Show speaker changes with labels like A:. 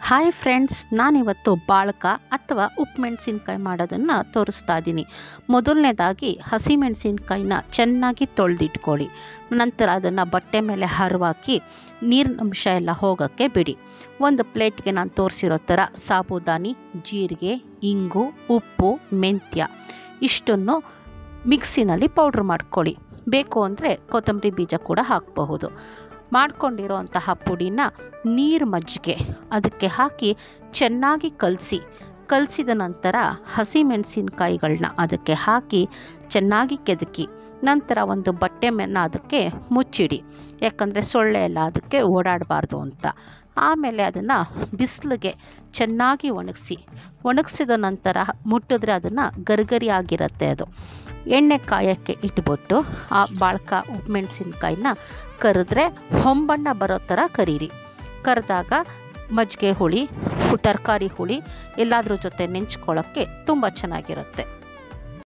A: Hi friends, ನಾನಿವತ್ತು ಬಾಳ್ಕ ಅಥವಾ ಉಪ್ಪುಮೆಣಸಿನ್ಕಾಯಿ ಮಾಡೋದನ್ನು ತೋರಿಸ್ತಾ ಇದ್ದೀನಿ. ಮೊದಲನೇದಾಗಿ ಹಸಿಮೆಣಸಿನ್ಕಾಯಿನ ಚೆನ್ನಾಗಿ ತೊಳೆದಿಟ್ಕೊಳ್ಳಿ. ನಂತರ ಅದನ್ನು ಬಟ್ಟೆ ಮೇಲೆ ಹರಿವಾಕಿ ನೀರಿನ ಅಂಶ ಎಲ್ಲ ಹೋಗೋಕ್ಕೆ ಬಿಡಿ. ಒಂದು ಪ್ಲೇಟ್ಗೆ ನಾನು ತೋರಿಸಿರೋ ಥರ ಸಾಬುದಾನಿ, ಜೀರಿಗೆ, ಇಂಗು, ಉಪ್ಪು, ಮೆಂತ್ಯ ಇಷ್ಟನ್ನು ಮಿಕ್ಸಿನಲ್ಲಿ ಪೌಡ್ರ್ ಮಾಡ್ಕೊಳ್ಳಿ. ಬೇಕು ಅಂದರೆ ಕೊತ್ತಂಬರಿ ಬೀಜ ಕೂಡ ಹಾಕಬಹುದು. ಮಾಡ್ಕೊಂಡಿರೋಂತಹ ಪುಡಿನ ನೀರು ಮಜ್ಜಿಗೆ ಅದಕ್ಕೆ ಹಾಕಿ ಚೆನ್ನಾಗಿ ಕಲಸಿದ ನಂತರ ಹಸಿಮೆಣಸಿನ್ಕಾಯಿಗಳನ್ನ ಅದಕ್ಕೆ ಹಾಕಿ ಚೆನ್ನಾಗಿ ಕೆದಕಿ ನಂತರ ಒಂದು ಬಟ್ಟೆ ಮೇಲೆ ಅದಕ್ಕೆ ಮುಚ್ಚಿಡಿ. ಯಾಕಂದರೆ ಸೊಳ್ಳೆ ಎಲ್ಲ ಅದಕ್ಕೆ ಓಡಾಡಬಾರ್ದು ಅಂತ. ಆಮೇಲೆ ಅದನ್ನು ಬಿಸಿಲಿಗೆ ಚೆನ್ನಾಗಿ ಒಣಗಿಸಿದ ನಂತರ ಮುಟ್ಟಿದ್ರೆ ಅದನ್ನು ಗರಿಗರಿ ಆಗಿರುತ್ತೆ. ಅದು ಎಣ್ಣೆ ಕಾಯೋಕ್ಕೆ ಇಟ್ಬಿಟ್ಟು ಆ ಬಾಳ್ಕ ಉಪ್ಪುಮೆಣಸಿನ್ಕಾಯಿನ ಕರೆದ್ರೆ ಹೊಂಬಣ್ಣ ಬರೋ ಥರ ಕರೀರಿ. ಕರೆದಾಗ ಮಜ್ಜಿಗೆ ಹುಳಿ, ತರಕಾರಿ ಹುಳಿ ಎಲ್ಲಾದ್ರ ಜೊತೆ ನೆಂಚ್ಕೊಳ್ಳೋಕ್ಕೆ ತುಂಬ ಚೆನ್ನಾಗಿರುತ್ತೆ.